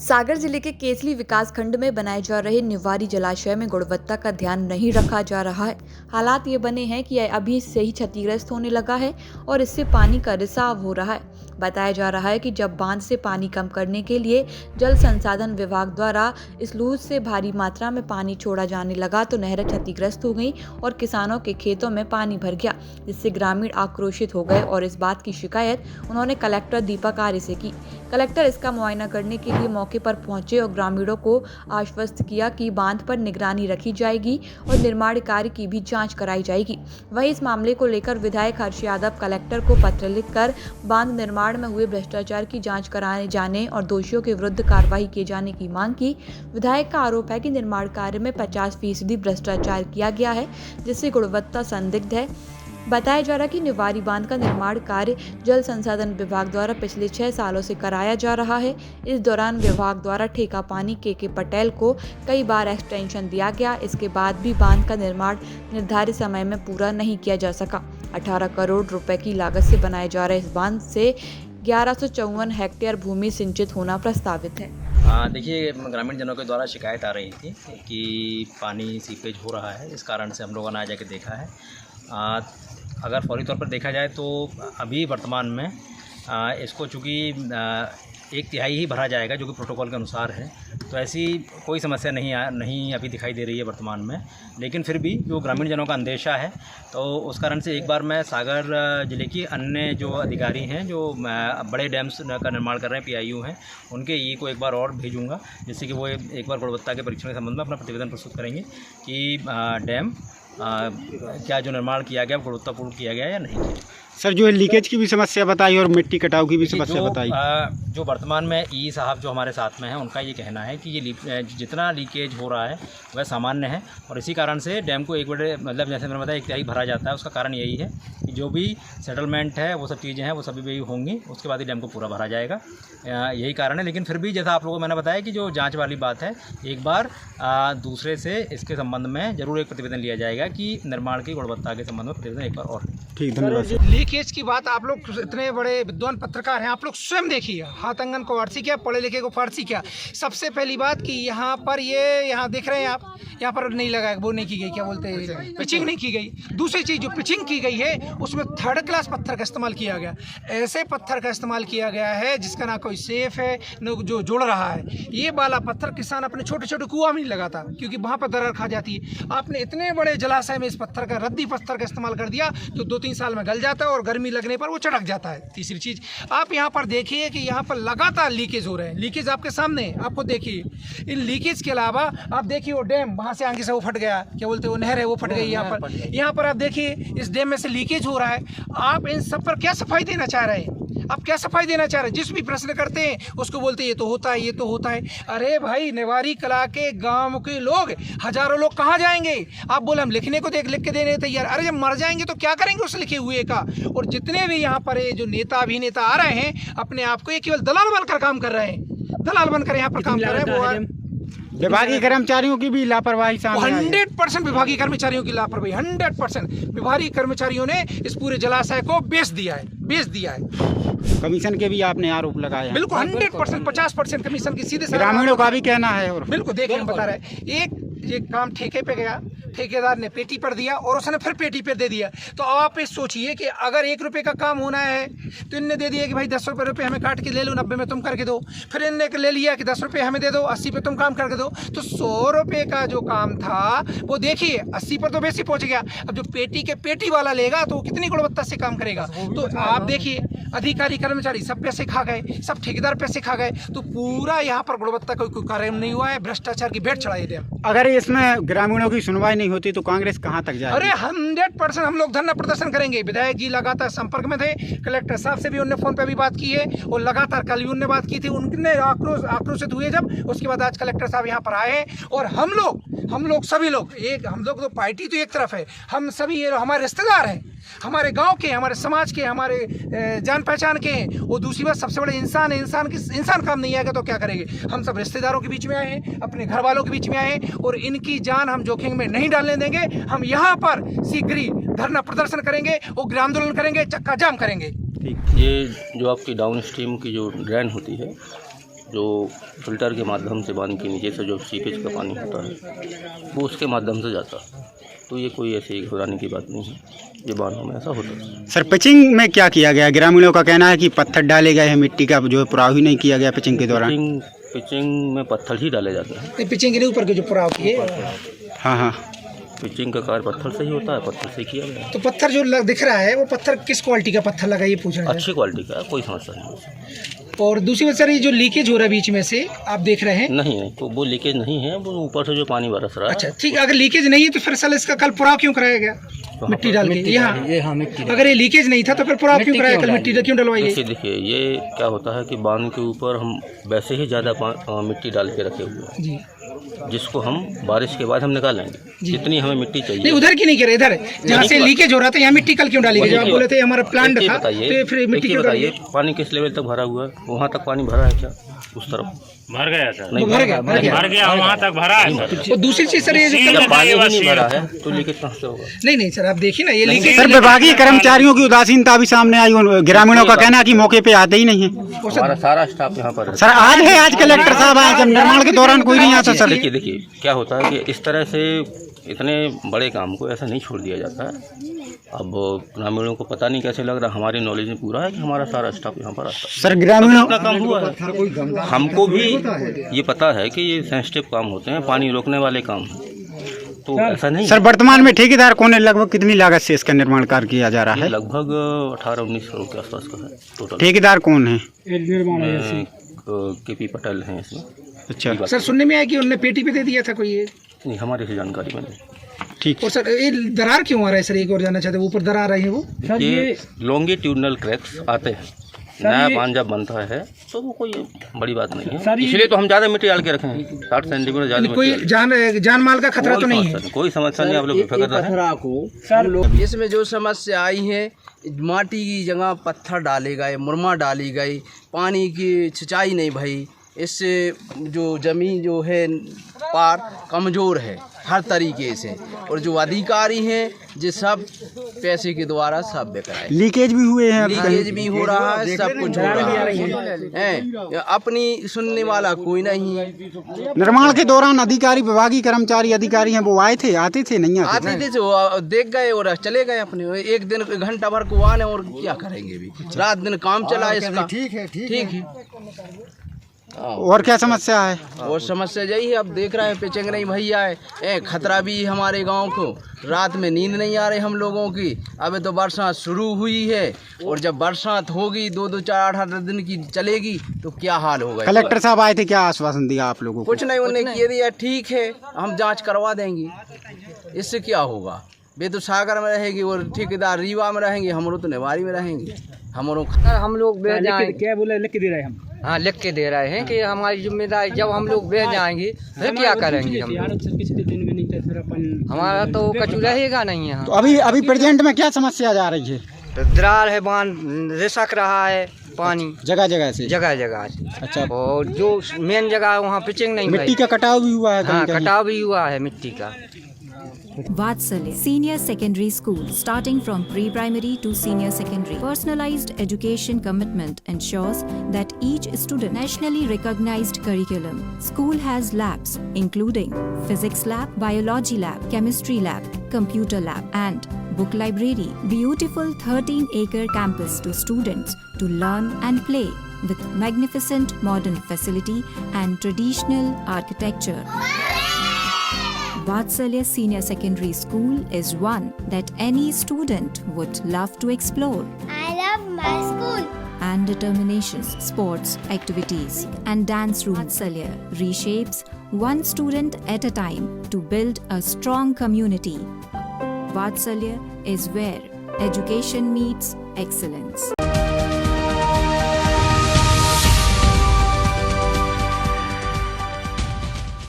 सागर जिले के केसली विकास खंड में बनाए जा रहे निवारी जलाशय में गुणवत्ता का ध्यान नहीं रखा जा रहा है। हालात ये बने हैं कि यह अभी से ही क्षतिग्रस्त होने लगा है और इससे पानी का रिसाव हो रहा है। बताया जा रहा है कि जब बांध से पानी कम करने के लिए जल संसाधन विभाग द्वारा इस लूज से भारी मात्रा में पानी छोड़ा जाने लगा तो नहर क्षतिग्रस्त हो गई और किसानों के खेतों में पानी भर गया, जिससे ग्रामीण आक्रोशित हो गए और इस बात की शिकायत उन्होंने कलेक्टर दीपक आर्य से की। कलेक्टर इसका मुआयना करने के लिए मौके पर पहुंचे और ग्रामीणों को आश्वस्त किया कि बांध पर निगरानी रखी जाएगी और निर्माण कार्य की भी जांच कराई जाएगी। वहीं इस मामले को लेकर विधायक हर्ष यादव कलेक्टर को पत्र लिखकर बांध निर्माण में हुए भ्रष्टाचार की जांच कराए जाने और दोषियों के विरुद्ध कार्रवाई किए जाने की मांग की। विधायक का आरोप है कि निर्माण कार्य में 50% भ्रष्टाचार किया गया है, जिससे गुणवत्ता संदिग्ध है। बताया जा रहा है कि निवारी बांध का निर्माण कार्य जल संसाधन विभाग द्वारा पिछले 6 सालों से कराया जा रहा है। इस दौरान विभाग द्वारा ठेका पानी के पटेल को कई बार एक्सटेंशन दिया गया। इसके बाद भी बांध का निर्माण निर्धारित समय में पूरा नहीं किया जा सका। 18 करोड़ रुपए की लागत से बनाए जा रहे इस बांध से 1154 हेक्टेयर भूमि सिंचित होना प्रस्तावित है। देखिए, ग्रामीण जनों के द्वारा शिकायत आ रही थी कि पानी सीपेज हो रहा है। इस कारण से हम लोगों ने आ जाके देखा है। अगर फौरी तौर पर देखा जाए तो अभी वर्तमान में इसको चूँकि 1/3 ही भरा जाएगा, जो कि प्रोटोकॉल के अनुसार है, तो ऐसी कोई समस्या नहीं अभी दिखाई दे रही है वर्तमान में। लेकिन फिर भी जो ग्रामीण जनों का अंदेशा है, तो उस कारण से एक बार मैं सागर ज़िले की अन्य जो अधिकारी हैं जो बड़े डैम्स का निर्माण कर रहे हैं, PIU हैं, उनके ई को एक बार और भेजूँगा, जिससे कि वो एक बार गुणवत्ता के परीक्षण के संबंध में अपना प्रतिवेदन प्रस्तुत करेंगे कि डैम क्या जो निर्माण किया गया गुणवत्तापूर्ण किया गया या नहीं। सर, जो लीकेज की भी समस्या बताई और मिट्टी कटाव की भी समस्या बताई। जो वर्तमान में ई साहब जो हमारे साथ में हैं, उनका ये कहना है कि ये जितना लीकेज हो रहा है वह सामान्य है और इसी कारण से डैम को एक बड़े मतलब जैसे मैंने बताया 1/3 भरा जाता है। उसका कारण यही है कि जो भी सेटलमेंट है वो सब चीज़ें हैं वो सभी भी होंगी, उसके बाद ही डैम को पूरा भरा जाएगा। यही कारण है। लेकिन फिर भी जैसा आप लोगों को मैंने बताया कि जो जाँच वाली बात है, एक बार दूसरे से इसके संबंध में ज़रूर एक प्रतिवेदन लिया जाएगा कि निर्माण की गुणवत्ता के संबंध में प्रतिवेदन एक बार और। ठीक, धन्यवाद। लीकेज की बात आप लोग इतने बड़े विद्वान पत्रकार हैं, आप लोग स्वयं देखिए, हाथ आंगन को फारसी क्या, पढ़े लिखे को फारसी क्या। सबसे पहली बात कि यहाँ पर यहाँ देख रहे हैं आप, यहाँ पर नहीं लगा, वो नहीं की गई, क्या बोलते हैं, पिचिंग नहीं की गई। दूसरी चीज़ जो पिचिंग की गई है उसमें 3rd क्लास पत्थर का इस्तेमाल किया गया। ऐसे पत्थर का इस्तेमाल किया गया है जिसका ना कोई सेफ है न जो जोड़ रहा है। ये वाला पत्थर किसान अपने छोटे छोटे कुआं में नहीं लगाता, क्योंकि वहाँ पर दरार खा जाती है। आपने इतने बड़े जलाशय में इस पत्थर का, रद्दी पत्थर का इस्तेमाल कर दिया जो 2-3 साल में गल जाता है और गर्मी लगने पर वो चटक जाता है। तीसरी चीज़ आप यहाँ पर देखिए कि यहाँ पर लगातार लीकेज हो रहे हैं। लीकेज आपके सामने है, आपको देखिए। इन लीकेज के अलावा आप देखिए वो डैम वहाँ से आगे से वो फट गया, क्या बोलते हैं, वो नहर है वो फट गई। यहाँ पर आप देखिए इस डैम में से लीकेज हो रहा है। आप इन सब पर क्या सफाई देना चाह रहे हैं? आप क्या सफाई देना चाह रहे हैं? जिस भी प्रश्न करते हैं उसको बोलते हैं ये तो होता है, ये तो होता है। अरे भाई, नेवारी कला के गांव के लोग, हजारों लोग कहाँ जाएंगे? आप बोले हम लिखने को लिख के देने तैयार। अरे जब मर जाएंगे तो क्या करेंगे उस लिखे हुए का? और जितने भी यहाँ पर जो नेता अभिनेता आ रहे हैं, अपने आप को ये केवल दलाल बनकर काम कर रहे हैं, दलाल बनकर यहाँ पर काम कर रहे हैं। वो विभागीय कर्मचारियों की भी लापरवाही सामने 100% विभागीय कर्मचारियों की लापरवाही, 100% विभागीय कर्मचारियों ने इस पूरे जलाशय को बेच दिया है। कमीशन के भी आपने आरोप लगाए। बिल्कुल 100%, 50% कमीशन की सीधे ग्रामीणों का भी कहना है। और बिल्कुल देखिए, हम बता रहे हैं, एक काम ठेके पे गया, ठेकेदार ने पेटी पर दिया और उसने फिर पेटी पे दे दिया। तो आप इस सोचिए कि अगर 1 रुपये का काम होना है तो इनने दे दिया कि भाई 10 रुपये हमें काट के ले लो, 90 में तुम करके दो। फिर इनने ले लिया कि 10 रुपये हमें दे दो, 80 पे तुम काम करके दो। तो 100 रुपये का जो काम था वो देखिए 80 पर तो बेसी पहुंच गया। अब जो पेटी वाला लेगा तो कितनी गुणवत्ता से काम करेगा? तो आप देखिए, अधिकारी कर्मचारी सब पैसे खा गए, सब ठेकेदार पैसे खा गए। तो पूरा यहाँ पर गुणवत्ता का कोई कार्य नहीं हुआ है, भ्रष्टाचार की भेंट चढ़ाई दिया। अगर इसमें ग्रामीणों की सुनवाई नहीं होती तो कांग्रेस कहां तक जाएगी? अरे 100% हम लोग धरना प्रदर्शन करेंगे। विधायक जी लगातार संपर्क में थे, कलेक्टर साहब से भी उन्होंने फोन पे भी बात की है और लगातार कल भी उन्होंने बात की थी। उनने आक्रोशित हुए जब, उसके बाद आज कलेक्टर साहब यहाँ पर आए हैं। और हम लोग सभी लोग हम लोग तो पार्टी तो एक तरफ है, हम सभी हमारे रिश्तेदार हैं, हमारे गांव के, हमारे समाज के, हमारे जान पहचान के हैं। वो दूसरी बात, सबसे बड़े इंसान है। इंसान काम नहीं आएगा तो क्या करेंगे? हम सब रिश्तेदारों के बीच में आए हैं, अपने घर वालों के बीच में आए हैं और इनकी जान हम जोखिम में नहीं डालने देंगे। हम यहाँ पर शीघ्र ही धरना प्रदर्शन करेंगे, उग्र आंदोलन करेंगे, चक्का जाम करेंगे। ये जो आपकी डाउन स्ट्रीम की जो ड्रेन होती है, जो फिल्टर के माध्यम से बांध के नीचे से जो सीपेज का पानी होता है वो उसके माध्यम से जाता है। तो ये कोई ऐसी घबराने की बात नहीं है, ये बांधों में ऐसा होता है। सर पिचिंग में क्या किया गया? ग्रामीणों का कहना है कि पत्थर डाले गए हैं, मिट्टी का जो है पुराव ही नहीं किया गया पिचिंग के दौरान। पिचिंग में पत्थर ही डाले जाते हैं। पिचिंग के ऊपर के जो पुराव किए, हाँ हाँ, पिचिंग का कार्य पत्थर से ही होता है, पत्थर से किया गया। तो पत्थर जो दिख रहा है वो पत्थर किस क्वालिटी का पत्थर लगा, ये पूछ रहे हैं? अच्छी क्वालिटी का, कोई समस्या नहीं। और दूसरी बात सर, ये जो लीकेज हो रहा है बीच में से आप देख रहे हैं, नहीं तो वो लीकेज नहीं है, वो ऊपर से जो पानी बरस रहा है। अच्छा ठीक है, अगर लीकेज नहीं है तो फिर साल इसका कल पुराव क्यों कराया गया मिट्टी डाल के? यहाँ अगर ये लीकेज नहीं था तो फिर पुराव क्यों कराया, कल मिट्टी क्यों डलवाई? देखिए ये क्या होता है कि बांध के ऊपर हम वैसे ही ज़्यादा मिट्टी डाल के रखे हुए हैं जी, जिसको हम बारिश के बाद हम निकाल लेंगे जितनी हमें मिट्टी चाहिए। नहीं उधर की नहीं करे, इधर जहाँ से लीकेज हो रहा था यहाँ मिट्टी कल क्यों डाली गई? जब आप बोले थे हमारा प्लांट था, तो फिर मिट्टी क्यों डाली? पानी किस लेवल तक भरा हुआ है? वहाँ तक पानी भरा है क्या? उस तरफ भर गया सर, नहीं भर गया वहाँ तक भरा है। और दूसरी चीज सर, ये जो पानी ही नहीं भरा है तो लीकेज कहाँ से होगा? नहीं सर, आप देखिए ना ये लीकेज। सर विभागीय कर्मचारियों की उदासीनता भी सामने आई, ग्रामीणों का कहना है कि मौके पे आते ही नहीं है। हमारा सारा स्टाफ यहाँ पर है। सर आज कलेक्टर साहब आए, जब निर्माण के दौरान कोई नहीं आता। सर देखिए क्या होता है कि इस तरह से इतने बड़े काम को ऐसा नहीं छोड़ दिया जाता है। अब ग्रामीणों को पता नहीं कैसे लग रहा, हमारी नॉलेज में पूरा है कि हमारा सारा स्टाफ यहाँ पर आता है। सर ग्रामीणों का काम हुआ है, हमको भी ये पता है कि ये सेंसिटिव काम होते हैं, पानी रोकने वाले काम, तो ऐसा नहीं। सर वर्तमान में ठेकेदार कौन है? लगभग कितनी लागत से इसका निर्माण कार्य किया जा रहा है? लगभग 18-19 करोड़ के आसपास का है टोटल। ठेकेदार कौन है? KP पटेल हैं इसमें। अच्छा सर, सुनने में आया कि उन्होंने पेटी पे दे दिया था कोई, ये नहीं हमारे से जानकारी में नहीं। ठीक। और सर ये दरार क्यों आ रहा है सर? एक और जानना चाहते हैं, ऊपर दरार आई है वो? ये लॉन्गिट्यूडनल क्रैक्स आते हैं, नया बांध जब बनता है तो वो कोई बड़ी बात नहीं है, इसलिए तो हम ज़्यादा मिट्टी डाल के रखे हैं। 60 सेंटीमीटर ज़्यादा। कोई जान माल का खतरा तो नहीं है? कोई समस्या नहीं, आप लोग बेफिक्र रहें। इसमें जो समस्या आई है, माटी की जगह पत्थर डाले गए, मुरमा डाली गई, पानी की सिंचाई नहीं भई, इससे जो ज़मीन जो है पार कमज़ोर है हर तरीके से, और जो अधिकारी हैं जो सब पैसे के द्वारा सब बेच रहे हैं। लीकेज भी हुए हैं, लीकेज भी हो रहा है, सब कुछ हो रहा है, अपनी सुनने वाला कोई नहीं है। निर्माण के दौरान अधिकारी, विभागीय कर्मचारी अधिकारी हैं, वो आते थे नहीं आते थे तो देख गए और चले गए अपने। एक दिन घंटा भर को आने और क्या करेंगे भी, रात दिन काम चला इसका। ठीक है। और क्या समस्या है? और समस्या यही है, अब देख रहे हैं पिचिंग नहीं भैया है, खतरा भी हमारे गांव को, रात में नींद नहीं आ रही हम लोगों की। अभी तो बरसात शुरू हुई है और जब बरसात होगी 2-2, 4-8 दिन की चलेगी तो क्या हाल होगा। कलेक्टर साहब आए थे, क्या आश्वासन दिया आप लोगों को? कुछ नहीं, उन्हें कह दिया ठीक है हम जांच करवा देंगे, इससे क्या होगा। वे तो सागर में रहेगी और ठेकेदार रीवा में रहेंगे, हम लोग तो नेवारी में रहेंगे। हम लोग बह जाएंगे, क्या बोले लिख के दे रहे हम? हाँ लिख के दे रहे हैं कि हमारी जिम्मेदारी, जब हम लोग बह जाएंगे फिर क्या करेंगे हम? हमारा तो कछु रहेगा नहीं है। तो अभी प्रेजेंट में क्या समस्या जा रही है? दरार है, बांध रिसक रहा है पानी जगह से। अच्छा, और जो मेन जगह है वहाँ पिचिंग नहीं, मिट्टी का कटाव भी हुआ है? हाँ कटाव भी हुआ है मिट्टी का। Vatsalya Senior Secondary School, starting from pre-primary to senior secondary. Personalized education commitment ensures that each student nationally recognized curriculum. School has labs including physics lab, biology lab, chemistry lab, computer lab and book library. Beautiful 13-acre campus to students to learn and play with magnificent modern facility and traditional architecture. Vatsalya Senior Secondary School is one that any student would love to explore. I love my school. And determinations, sports, activities, and dance room. Vatsalya reshapes one student at a time to build a strong community. Vatsalya is where education meets excellence.